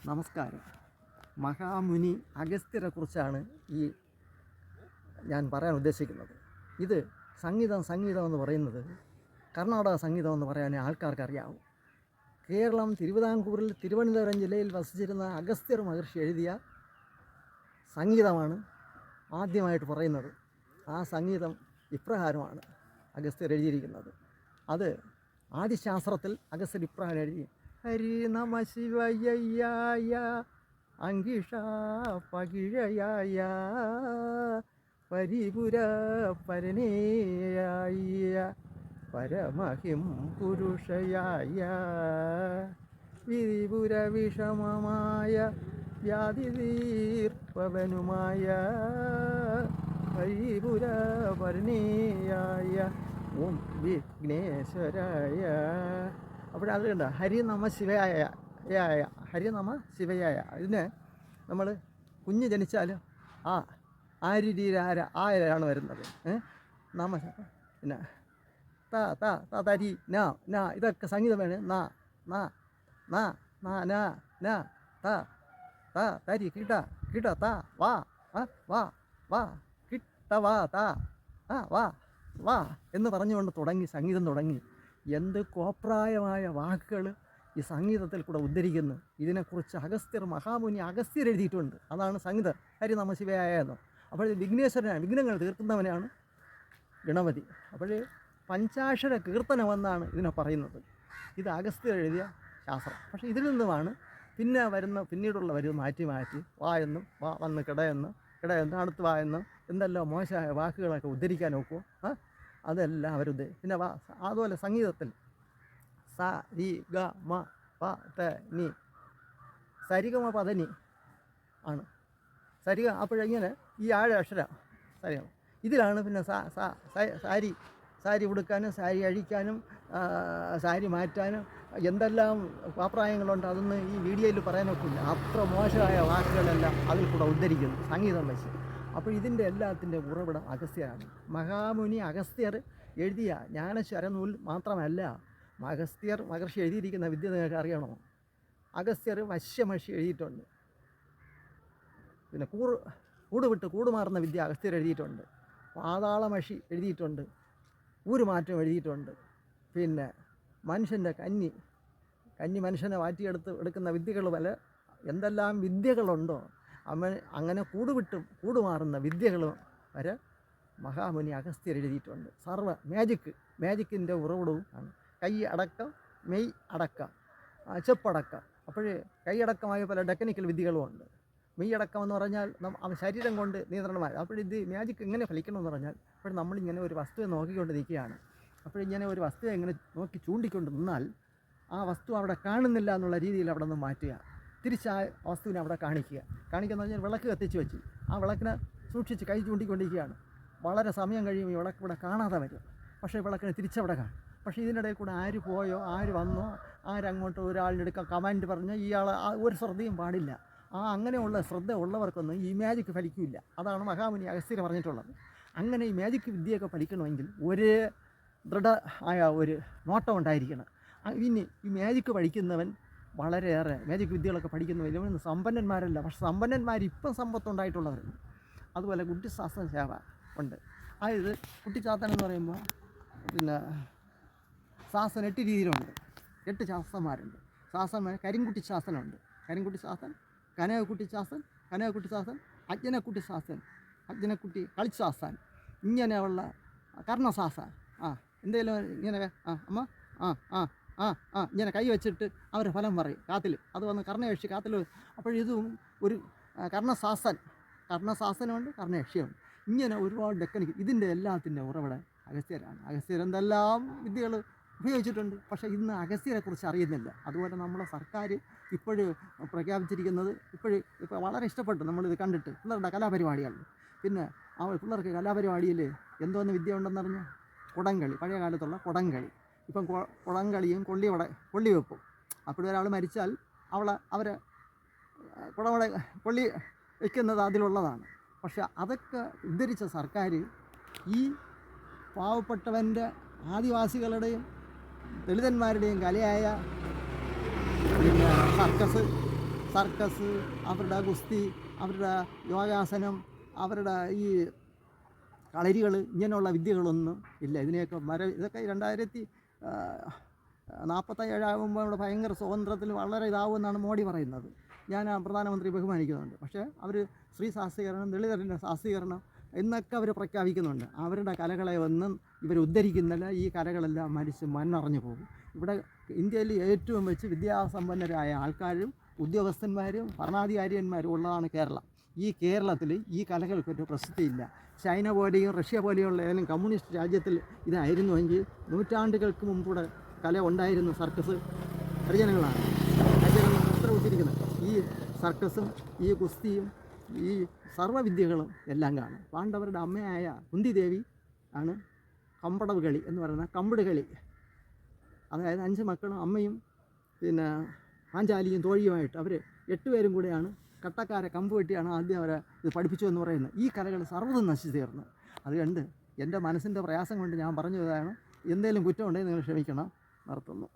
നമസ്കാരം. മഹാമുനി അഗസ്ത്യരെക്കുറിച്ചാണ് ഞാൻ പറയാൻ ഉദ്ദേശിക്കുന്നത്. ഇത് സംഗീതം എന്ന് പറയുന്നത് കർണാടക സംഗീതം എന്ന് പറയാൻ ആൾക്കാർക്ക് അറിയാവും. കേരളം തിരുവിതാംകൂറിൽ തിരുവനന്തപുരം ജില്ലയിൽ വസിച്ചിരുന്ന അഗസ്ത്യർ മഹർഷി എഴുതിയ സംഗീതമാണ് ആദ്യമായിട്ട് പറയുന്നത്. ആ സംഗീതം ഇപ്രകാരമാണ് അഗസ്ത്യർ എഴുതിയിരിക്കുന്നത്. അത് ആദിശാസ്ത്രത്തിൽ അഗസ്ത്യർ ഇപ്രകാരം എഴുതി: ഹരി നമ ശിവയ്യായ അങ്കിഷ പകിഴയായ പരിപുര പരനേയായ പരമഹിം പുരുഷയായ വിധിപുര വിഷമമായ വ്യാധി തീർപ്പവനുമായ പരിപുര പരനേയായ ഓം വിഘ്നേശ്വരായ. അപ്പോഴത് കണ്ട ഹരി നമ ശിവയായ, ഹരി നമ ശിവയായ. ഇതിന് നമ്മൾ കുഞ്ഞ് ജനിച്ചാൽ ആരാണ് വരുന്നത്. നമ പിന്നെ തരി ന ഇതൊക്കെ സംഗീതം വേണം. തരി കിട്ട വാ കിട്ട വാ എന്ന് പറഞ്ഞുകൊണ്ട് സംഗീതം തുടങ്ങി. എന്ത് കോപ്രായമായ വാക്കുകൾ ഈ സംഗീതത്തിൽ കൂടെ ഉദ്ധരിക്കുന്നു. ഇതിനെക്കുറിച്ച് മഹാമുനി അഗസ്ത്യർ എഴുതിയിട്ടുണ്ട്. അതാണ് സംഗീതം ഹരി നമ ശിവയായ എന്ന്. അപ്പോൾ വിഘ്നേശ്വരനാണ്, വിഘ്നങ്ങൾ തീർക്കുന്നവനാണ് ഗണപതി. അപ്പോൾ പഞ്ചാക്ഷര കീർത്തനമെന്നാണ് ഇതിനെ പറയുന്നത്. ഇത് അഗസ്ത്യർ എഴുതിയ ശാസ്ത്രം. പക്ഷേ ഇതിൽ നിന്നുമാണ് പിന്നീടുള്ള മാറ്റി വായെന്നും വന്ന് കിടയെന്ന് അടുത്ത് വായെന്ന് എന്തെല്ലാം മോശമായ വാക്കുകളൊക്കെ ഉദ്ധരിക്കാൻ നോക്കുമോ അതെല്ലാം പിന്നെ അതുപോലെ സംഗീതത്തിൽ സ രി ഗ മ പ ത നി സരിഗമ പതനി ആണ് സരിഗ. അപ്പോഴിങ്ങനെ ഈ അക്ഷരം സരിഗമ. ഇതിലാണ് പിന്നെ സാരി ഉടുക്കാനും സാരി അഴിക്കാനും സാരി മാറ്റാനും എന്തെല്ലാം അഭിപ്രായങ്ങളുണ്ട്. അതൊന്നും ഈ വീഡിയോയിൽ പറയാനൊക്കില്ല. അത്ര മോശമായ വാക്കുകളെല്ലാം അതിൽ കൂടെ ഉദ്ധരിക്കുന്നു സംഗീതം വെച്ച്. അപ്പോൾ ഇതിൻ്റെ എല്ലാത്തിൻ്റെ ഉറവിടം അഗസ്ത്യരാണ്. മഹാമുനി അഗസ്ത്യർ എഴുതിയ ജ്ഞാനശരനൂൽ മാത്രമല്ല, അഗസ്ത്യർ മഹർഷി എഴുതിയിരിക്കുന്ന വിദ്യ നിങ്ങൾക്ക് അറിയണോ? അഗസ്ത്യർ വശ്യമഹർഷി എഴുതിയിട്ടുണ്ട്. പിന്നെ കൂട് വിട്ട് കൂടുമാറുന്ന വിദ്യ അഗസ്ത്യർ എഴുതിയിട്ടുണ്ട്. പാതാളമഹർഷി എഴുതിയിട്ടുണ്ട്. ഊരുമാറ്റം എഴുതിയിട്ടുണ്ട്. പിന്നെ മനുഷ്യൻ്റെ കന്നി മനുഷ്യനെ എടുക്കുന്ന വിദ്യകൾ എന്തെല്ലാം വിദ്യകളുണ്ടോ അങ്ങനെ കൂടുമാറുന്ന വിദ്യകൾ വരെ മഹാമുനി അഗസ്ത്യർ എഴുതിയിട്ടുണ്ട്. മാജിക്കിൻ്റെ ഉറവിടവും ആണ്. കൈ അടക്കം, മെയ് അടക്കം, ചെപ്പടക്കം. അപ്പോൾ കൈയടക്കമായ പല ടെക്നിക്കൽ വിദ്യകളുമുണ്ട്. മെയ്യടക്കം എന്ന് പറഞ്ഞാൽ ശരീരം കൊണ്ട് നിയന്ത്രണമായി. അപ്പോഴിത് മാജിക് എങ്ങനെ ഫലിക്കണമെന്ന് പറഞ്ഞാൽ നമ്മളിങ്ങനെ ഒരു വസ്തുവെ നോക്കിക്കൊണ്ട് നിൽക്കുകയാണ്. അപ്പോഴിങ്ങനെ ഒരു വസ്തുവെ ഇങ്ങനെ നോക്കി ചൂണ്ടിക്കൊണ്ട് നിന്നാൽ ആ വസ്തു അവിടെ കാണുന്നില്ല എന്നുള്ള രീതിയിൽ അവിടെ നിന്ന് മാറ്റുക. തിരിച്ച് ആ വസ്തുവിനെ അവിടെ കാണിക്കുക പറഞ്ഞാൽ വിളക്ക് കത്തിച്ച് വെച്ച് ആ വിളക്കിനെ സൂക്ഷിച്ച് കൈ ചൂണ്ടിക്കൊണ്ടിരിക്കുകയാണ്. വളരെ സമയം കഴിയുമ്പോൾ ഈ വിളക്ക് ഇവിടെ കാണാതെ വരും. പക്ഷേ വിളക്കിനെ തിരിച്ചവിടെ കാണും. പക്ഷേ ഇതിനിടയിൽ കൂടെ ആര് പോയോ ആര് വന്നോ ആരങ്ങോട്ടോ ഒരാളിൻ്റെ അടുക്ക കമാൻഡ് പറഞ്ഞാൽ ഇയാൾ ഒരു ശ്രദ്ധയും പാടില്ല. അങ്ങനെയുള്ള ശ്രദ്ധ ഉള്ളവർക്കൊന്നും ഈ മാജിക് ഫലിക്കില്ല. അതാണ് മഹാമുനി അഗസ്ത്യർ പറഞ്ഞിട്ടുള്ളത്. അങ്ങനെ ഈ മാജിക് വിദ്യയൊക്കെ പഠിക്കണമെങ്കിൽ ഒരു ദൃഢമായ ഒരു നോട്ടം ഉണ്ടായിരിക്കണം. ഇനി ഈ മാജിക് പഠിക്കുന്നവൻ വളരെയേറെ മാജിക് വിദ്യകളൊക്കെ പഠിക്കുന്നവരും സമ്പന്നന്മാരല്ല. പക്ഷെ സമ്പന്നന്മാരിപ്പം സമ്പത്തുണ്ടായിട്ടുള്ളവരുണ്ട്. അതുപോലെ കുട്ടിശാസ്ത്ര സേവ ഉണ്ട്. അതായത് കുട്ടിച്ചാത്തൻ എന്ന് പറയുമ്പോൾ പിന്നെ ശാസ്ത്രം 8 രീതിയിലുണ്ട്. 8 ശാസ്ത്രന്മാരുണ്ട്. ശാസ്ത്രന്മാർ കരിങ്കുട്ടി ശാസ്ത്രനുണ്ട്. കരിങ്കുട്ടി ശാസ്ത്രൻ, കനകക്കുട്ടി ശാസ്ത്രൻ, അജ്ഞനക്കുട്ടി കളിശാസ്ത്രൻ, ഇങ്ങനെയുള്ള കർണശാസ്ത്രൻ. എന്തെങ്കിലും ഇങ്ങനെ ഇങ്ങനെ കൈ വെച്ചിട്ട് അവർ ഫലം പറയും കാത്തിൽ. അത് വന്ന് കർണയക്ഷി കാത്തിൽ. അപ്പോഴിതും ഒരു കർണശാസ്ത്രനുണ്ട്, കർണയക്ഷിയുണ്ട്. ഇങ്ങനെ ഒരുപാട് ടെക്നിക്ക്. ഇതിൻ്റെ എല്ലാത്തിൻ്റെ ഉറവിടം അഗസ്ത്യരാണ്. അഗസ്ത്യർ എന്തെല്ലാം വിദ്യകൾ ഉപയോഗിച്ചിട്ടുണ്ട്. പക്ഷേ ഇന്ന് അഗസ്ത്യരെക്കുറിച്ച് അറിയുന്നില്ല. അതുപോലെ നമ്മളെ സർക്കാർ ഇപ്പോഴും പ്രഖ്യാപിച്ചിരിക്കുന്നത് ഇപ്പോൾ വളരെ ഇഷ്ടപ്പെട്ടു നമ്മളിത് കണ്ടിട്ട് പിള്ളേരുടെ കലാപരിപാടികൾ. പിന്നെ പിള്ളേർക്ക് കലാപരിപാടിയിൽ എന്തോന്ന് വിദ്യ ഉണ്ടെന്നറിഞ്ഞാൽ കുടംകളി, പഴയ കാലത്തുള്ള കുടംകളി. ഇപ്പം കുടംകളിയും കൊള്ളിവെപ്പും. അപ്പോഴൊരാൾ മരിച്ചാൽ അവരെ കൊള്ളി വയ്ക്കുന്നത് അതിലുള്ളതാണ്. പക്ഷെ അതൊക്കെ ഉദ്ധരിച്ച സർക്കാർ ഈ പാവപ്പെട്ടവൻ്റെ ആദിവാസികളുടെയും ദളിതന്മാരുടെയും കലയായ പിന്നെ സർക്കസ്, അവരുടെ ഗുസ്തി, അവരുടെ യോഗാസനം, അവരുടെ ഈ കളരികൾ, ഇങ്ങനെയുള്ള വിദ്യകളൊന്നും ഇല്ല. ഇതിനെയൊക്കെ ഇതൊക്കെ 2047 ആകുമ്പോൾ ഇവിടെ ഭയങ്കര സ്വാതന്ത്ര്യത്തിൽ വളരെ ഇതാവുമെന്നാണ് മോഡി പറയുന്നത്. ഞാൻ പ്രധാനമന്ത്രി ബഹുമാനിക്കുന്നുണ്ട്. പക്ഷേ അവർ സ്ത്രീ ശാക്തീകരണം, ദളിതരുടെ ശാക്തീകരണം എന്നൊക്കെ അവർ പ്രഖ്യാപിക്കുന്നുണ്ട്. അവരുടെ കലകളെ ഒന്നും ഇവർ ഉദ്ധരിക്കുന്നില്ല. ഈ കലകളെല്ലാം മണ്ണറിഞ്ഞു പോകും. ഇവിടെ ഇന്ത്യയിൽ ഏറ്റവും വെച്ച് വിദ്യാസമ്പന്നരായ ആൾക്കാരും ഉദ്യോഗസ്ഥന്മാരും ഭരണാധികാരിയന്മാരും ഉള്ളതാണ് കേരളം. ഈ കേരളത്തിൽ ഈ കലകൾക്കൊരു പ്രസക്തിയില്ല. ചൈന പോലെയും റഷ്യ പോലെയുള്ള ഏതെങ്കിലും കമ്മ്യൂണിസ്റ്റ് രാജ്യത്തിൽ ഇതായിരുന്നുവെങ്കിൽ നൂറ്റാണ്ടുകൾക്ക് മുമ്പൂടെ കല ഉണ്ടായിരുന്നു. സർക്കസ് പരിജനങ്ങളാണ് വസ്ത്രം ഇട്ടിരിക്കുന്നത്. ഈ സർക്കസും ഈ കുസ്തിയും ഈ സർവ്വവിദ്യകളും എല്ലാം കാണും. പാണ്ഡവരുടെ അമ്മയായ കുന്തിദേവി ആണ് കമ്പടവ് കളി എന്ന് പറയുന്ന കമ്പിട് കളി. അതായത് 5 മക്കളും അമ്മയും പിന്നെ പാഞ്ചാലിയും തോഴിയുമായിട്ട് അവർ 8 പേരും കൂടെയാണ് കട്ടക്കാരെ കമ്പ് വെട്ടിയാണ് ആദ്യം അവരെ ഇത് പഠിപ്പിച്ചു എന്ന് പറയുന്നത്. ഈ കലകൾ സർവ്വതും നശിച്ചു തീർന്നു. അതുകൊണ്ട് എൻ്റെ മനസ്സിൻ്റെ പ്രയാസം കൊണ്ട് ഞാൻ പറഞ്ഞതാണ്. എന്തെങ്കിലും കുറ്റമുണ്ടെങ്കിൽ നിങ്ങൾ ക്ഷമിക്കണം. നിർത്തുന്നു.